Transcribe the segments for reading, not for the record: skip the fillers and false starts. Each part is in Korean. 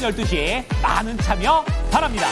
12시 많은 참여 바랍니다.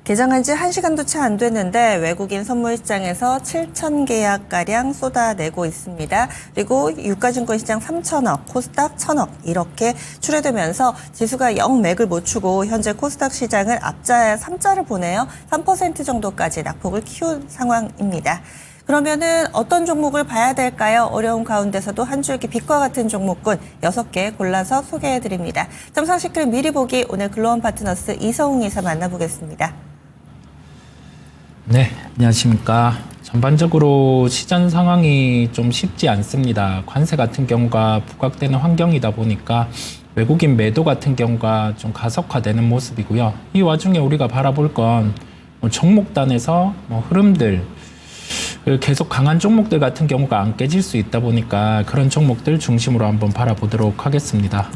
개장한 지 1시간도 채 안 됐는데 외국인 선물 시장에서 7,000계약가량 쏟아내고 있습니다. 그리고 유가증권 시장 3,000억, 코스닥 1,000억 이렇게 출회되면서 지수가 영 맥을 못 추고 현재 코스닥 시장을 앞자에 3자를 보내요. 3% 정도까지 낙폭을 키운 상황입니다. 그러면은 어떤 종목을 봐야 될까요? 어려운 가운데서도 한 줄기 빛과 같은 종목군 6개 골라서 소개해드립니다. 점상시클 미리 보기 오늘 글로원 파트너스 이성웅 이사 만나보겠습니다. 네, 안녕하십니까. 전반적으로 시장 상황이 좀 쉽지 않습니다. 관세 같은 경우가 부각되는 환경이다 보니까 외국인 매도 같은 경우가 좀 가속화되는 모습이고요. 이 와중에 우리가 바라볼 건 종목단에서 흐름들, 계속 강한 종목들 같은 경우가 안 깨질 수 있다 보니까 그런 종목들 중심으로 한번 바라보도록 하겠습니다.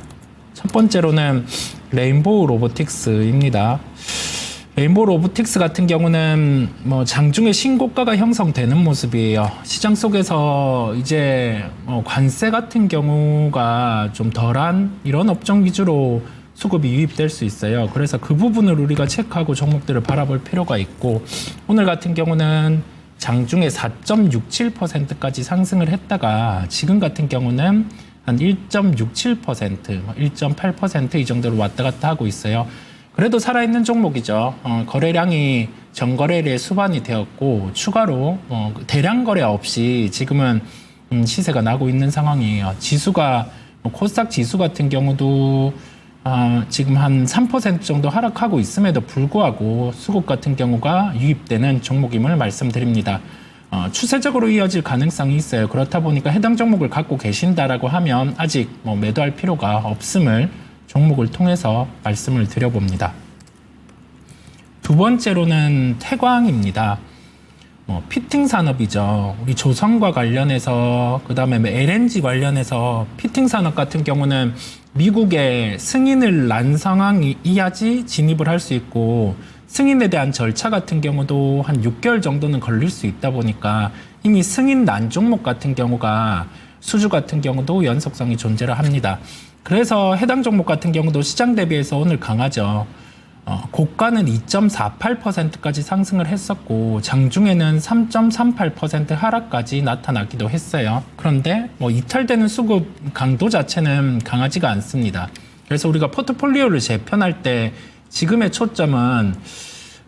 첫 번째로는 레인보우 로보틱스입니다. 레인보우 로보틱스 같은 경우는 장중에 신고가가 형성되는 모습이에요. 시장 속에서 이제 관세 같은 경우가 좀 덜한 이런 업종 위주로 수급이 유입될 수 있어요. 그래서 그 부분을 우리가 체크하고 종목들을 바라볼 필요가 있고, 오늘 같은 경우는 장중에 4.67%까지 상승을 했다가 지금 같은 경우는 한 1.67%, 1.8% 이 정도로 왔다 갔다 하고 있어요. 그래도 살아있는 종목이죠. 거래량이 전거래일에 수반이 되었고 추가로 대량 거래 없이 지금은 시세가 나고 있는 상황이에요. 지수가 코스닥 지수 같은 경우도 지금 한 3% 정도 하락하고 있음에도 불구하고 수급 같은 경우가 유입되는 종목임을 말씀드립니다. 추세적으로 이어질 가능성이 있어요. 그렇다 보니까 해당 종목을 갖고 계신다라고 하면 아직 매도할 필요가 없음을 종목을 통해서 말씀을 드려봅니다. 두 번째로는 태광입니다. 피팅 산업이죠. 우리 조선과 관련해서, 그 다음에 LNG 관련해서 피팅 산업 같은 경우는 미국의 승인을 난 상황이야지 진입을 할 수 있고, 승인에 대한 절차 같은 경우도 한 6개월 정도는 걸릴 수 있다 보니까 이미 승인 난 종목 같은 경우가 수주 같은 경우도 연속성이 존재를 합니다. 그래서 해당 종목 같은 경우도 시장 대비해서 오늘 강하죠. 고가는 2.48%까지 상승을 했었고 장중에는 3.38% 하락까지 나타나기도 했어요. 그런데 이탈되는 수급 강도 자체는 강하지가 않습니다. 그래서 우리가 포트폴리오를 재편할 때 지금의 초점은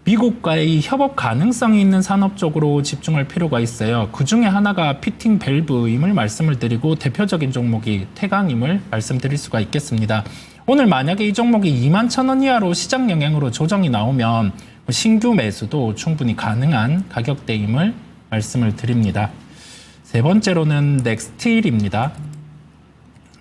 미국과의 협업 가능성이 있는 산업 쪽으로 집중할 필요가 있어요. 그 중에 하나가 피팅 밸브임을 말씀을 드리고 대표적인 종목이 태광임을 말씀드릴 수가 있겠습니다. 오늘 만약에 이 종목이 21,000원 이하로 시장 영향으로 조정이 나오면 신규 매수도 충분히 가능한 가격대임을 말씀을 드립니다. 세 번째로는 넥스틸입니다.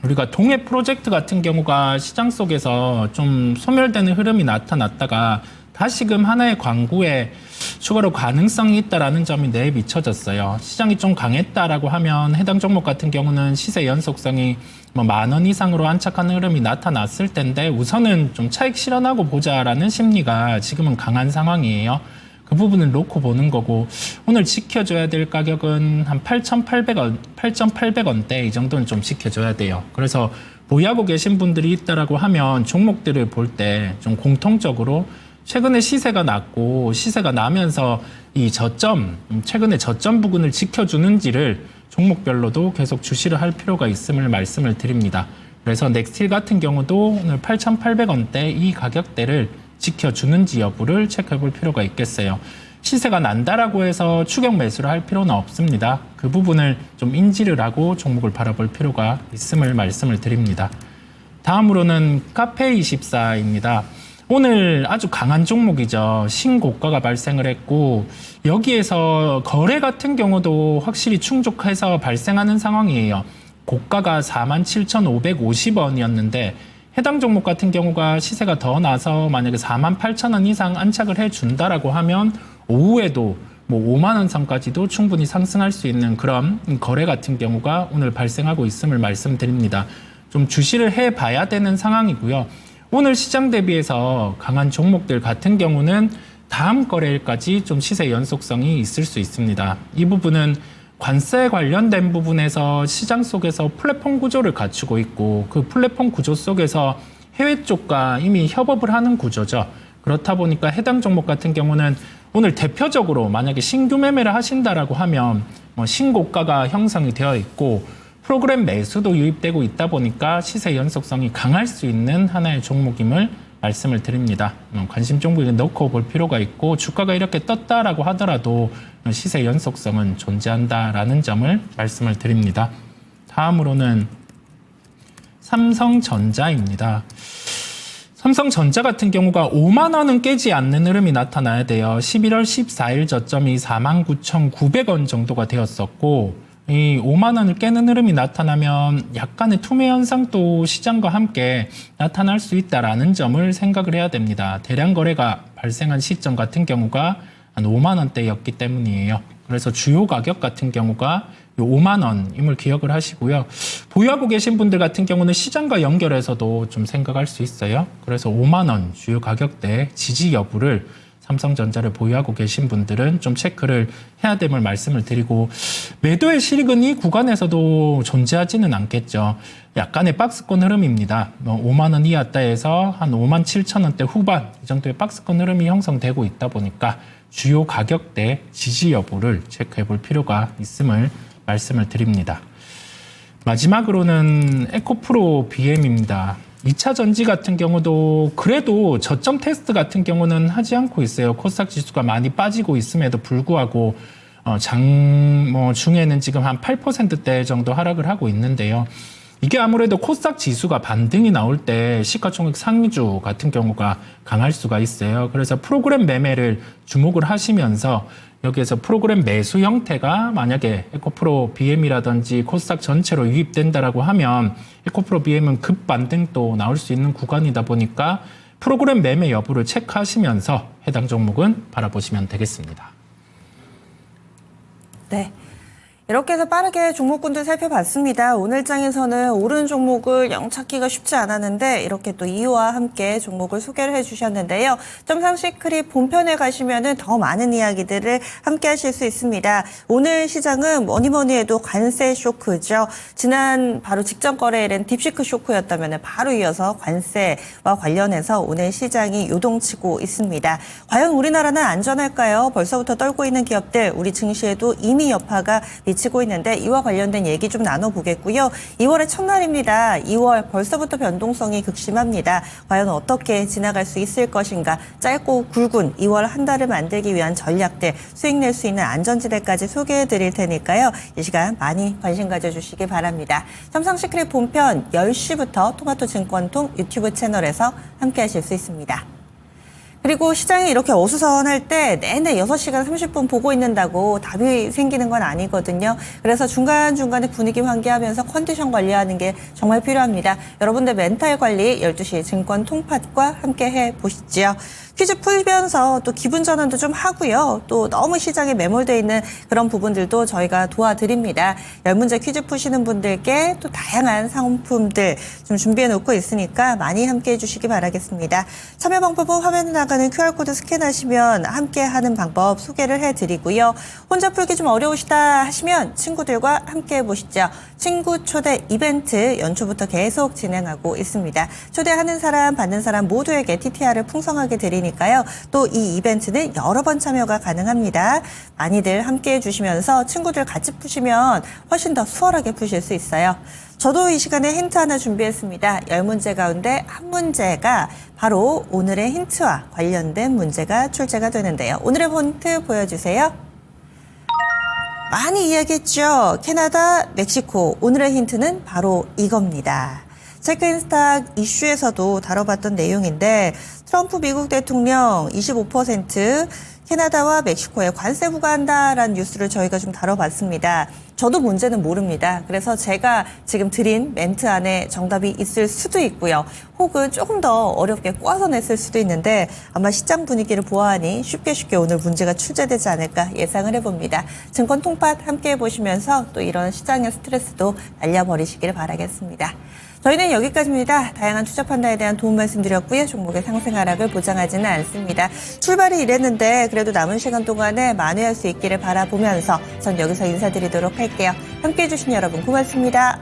우리가 동해 프로젝트 같은 경우가 시장 속에서 좀 소멸되는 흐름이 나타났다가 다시금 하나의 광구에 추가로 가능성이 있다라는 점이 내에 비춰졌어요. 시장이 좀 강했다라고 하면 해당 종목 같은 경우는 시세 연속성이 10,000원 이상으로 안착하는 흐름이 나타났을 텐데 우선은 좀 차익 실현하고 보자라는 심리가 지금은 강한 상황이에요. 그 부분을 놓고 보는 거고, 오늘 지켜줘야 될 가격은 한 8,800원, 8,800원대 이 정도는 좀 지켜줘야 돼요. 그래서 보유하고 계신 분들이 있다라고 하면 종목들을 볼 때 좀 공통적으로 최근에 시세가 났고 시세가 나면서 이 저점, 최근에 저점 부근을 지켜주는지를 종목별로도 계속 주시를 할 필요가 있음을 말씀을 드립니다. 그래서 넥스틸 같은 경우도 오늘 8,800원대 이 가격대를 지켜주는지 여부를 체크해 볼 필요가 있겠어요. 시세가 난다라고 해서 추격 매수를 할 필요는 없습니다. 그 부분을 좀 인지를 하고 종목을 바라볼 필요가 있음을 말씀을 드립니다. 다음으로는 카페24입니다. 오늘 아주 강한 종목이죠. 신고가가 발생을 했고 여기에서 거래 같은 경우도 확실히 충족해서 발생하는 상황이에요. 고가가 47,550원이었는데 해당 종목 같은 경우가 시세가 더 나서 만약에 48,000원 이상 안착을 해준다라고 하면 오후에도 5만 원 선까지도 충분히 상승할 수 있는 그런 거래 같은 경우가 오늘 발생하고 있음을 말씀드립니다. 좀 주시를 해봐야 되는 상황이고요. 오늘 시장 대비해서 강한 종목들 같은 경우는 다음 거래일까지 좀 시세 연속성이 있을 수 있습니다. 이 부분은 관세 관련된 부분에서 시장 속에서 플랫폼 구조를 갖추고 있고 그 플랫폼 구조 속에서 해외 쪽과 이미 협업을 하는 구조죠. 그렇다 보니까 해당 종목 같은 경우는 오늘 대표적으로 만약에 신규 매매를 하신다라고 하면 신고가가 형성이 되어 있고 프로그램 매수도 유입되고 있다 보니까 시세 연속성이 강할 수 있는 하나의 종목임을 말씀을 드립니다. 관심 종목에 넣고 볼 필요가 있고 주가가 이렇게 떴다라고 하더라도 시세 연속성은 존재한다라는 점을 말씀을 드립니다. 다음으로는 삼성전자입니다. 삼성전자 같은 경우가 5만 원은 깨지 않는 흐름이 나타나야 돼요. 11월 14일 저점이 49,900원 정도가 되었었고 이 5만 원을 깨는 흐름이 나타나면 약간의 투매 현상도 시장과 함께 나타날 수 있다라는 점을 생각을 해야 됩니다. 대량 거래가 발생한 시점 같은 경우가 한 5만 원대였기 때문이에요. 그래서 주요 가격 같은 경우가 5만 원임을 기억을 하시고요. 보유하고 계신 분들 같은 경우는 시장과 연결해서도 좀 생각할 수 있어요. 그래서 5만 원 주요 가격대 지지 여부를 삼성전자를 보유하고 계신 분들은 좀 체크를 해야 됨을 말씀을 드리고 매도의 실익은 이 구간에서도 존재하지는 않겠죠. 약간의 박스권 흐름입니다. 5만 원 이하대에서 한 5만 7천 원대 후반 이 정도의 박스권 흐름이 형성되고 있다 보니까 주요 가격대 지지 여부를 체크해 볼 필요가 있음을 말씀을 드립니다. 마지막으로는 에코프로 BM입니다. 2차 전지 같은 경우도 그래도 저점 테스트 같은 경우는 하지 않고 있어요. 코스닥 지수가 많이 빠지고 있음에도 불구하고 중에는 지금 한 8%대 정도 하락을 하고 있는데요. 이게 아무래도 코스닥 지수가 반등이 나올 때 시가총액 상위주 같은 경우가 강할 수가 있어요. 그래서 프로그램 매매를 주목을 하시면서 여기에서 프로그램 매수 형태가 만약에 에코프로 BM이라든지 코스닥 전체로 유입된다라고 하면 에코프로 BM은 급반등도 나올 수 있는 구간이다 보니까 프로그램 매매 여부를 체크하시면서 해당 종목은 바라보시면 되겠습니다. 네. 이렇게 해서 빠르게 종목군들 살펴봤습니다. 오늘 장에서는 오른 종목을 영 찾기가 쉽지 않았는데 이렇게 또 이유와 함께 종목을 소개를 해주셨는데요. 점상시크릿 본편에 가시면은 더 많은 이야기들을 함께 하실 수 있습니다. 오늘 시장은 뭐니 해도 관세 쇼크죠. 지난 바로 직전 거래일은 딥시크 쇼크였다면 바로 이어서 관세와 관련해서 오늘 시장이 요동치고 있습니다. 과연 우리나라는 안전할까요? 벌써부터 떨고 있는 기업들, 우리 증시에도 이미 여파가 미치고 있는데 이와 관련된 얘기 좀 나눠보겠고요. 2월의 첫날입니다. 2월 벌써부터 변동성이 극심합니다. 과연 어떻게 지나갈 수 있을 것인가. 짧고 굵은 2월 한 달을 만들기 위한 전략들, 수익 낼 수 있는 안전지대까지 소개해드릴 테니까요. 이 시간 많이 관심 가져주시기 바랍니다. 점상시크릿 본편 10시부터 토마토증권통 유튜브 채널에서 함께 하실 수 있습니다. 그리고 시장이 이렇게 어수선할 때 내내 6시간 30분 보고 있는다고 답이 생기는 건 아니거든요. 그래서 중간중간에 분위기 환기하면서 컨디션 관리하는 게 정말 필요합니다. 여러분들 멘탈 관리 12시 증권 통팟과 함께 해보시죠. 퀴즈 풀면서 또 기분 전환도 좀 하고요. 또 너무 시장에 매몰되어 있는 그런 부분들도 저희가 도와드립니다. 10문제 퀴즈 푸시는 분들께 또 다양한 상품들 좀 준비해 놓고 있으니까 많이 함께 해주시기 바라겠습니다. 참여 방법은 화면에 나가는 QR코드 스캔하시면 함께 하는 방법 소개를 해드리고요. 혼자 풀기 좀 어려우시다 하시면 친구들과 함께 해보시죠. 친구 초대 이벤트 연초부터 계속 진행하고 있습니다. 초대하는 사람, 받는 사람 모두에게 TTR을 풍성하게 드리니까요. 또 이 이벤트는 여러 번 참여가 가능합니다. 많이들 함께 해주시면서 친구들 같이 푸시면 훨씬 더 수월하게 푸실 수 있어요. 저도 이 시간에 힌트 하나 준비했습니다. 10문제 가운데 한 문제가 바로 오늘의 힌트와 관련된 문제가 출제가 되는데요. 오늘의 힌트 보여주세요. 많이 이야기했죠. 캐나다, 멕시코. 오늘의 힌트는 바로 이겁니다. 체크인스탁 이슈에서도 다뤄봤던 내용인데 트럼프 미국 대통령 25% 캐나다와 멕시코에 관세 부과한다라는 뉴스를 저희가 좀 다뤄봤습니다. 저도 문제는 모릅니다. 그래서 제가 지금 드린 멘트 안에 정답이 있을 수도 있고요. 혹은 조금 더 어렵게 꼬아서 냈을 수도 있는데 아마 시장 분위기를 보아하니 쉽게 오늘 문제가 출제되지 않을까 예상을 해봅니다. 증권 통팟 함께 해보시면서 또 이런 시장의 스트레스도 날려버리시길 바라겠습니다. 저희는 여기까지입니다. 다양한 투자 판단에 대한 도움 말씀드렸고요. 종목의 상승 하락을 보장하지는 않습니다. 출발이 이랬는데 그래도 남은 시간 동안에 만회할 수 있기를 바라보면서 전 여기서 인사드리도록 할게요. 함께해 주신 여러분 고맙습니다.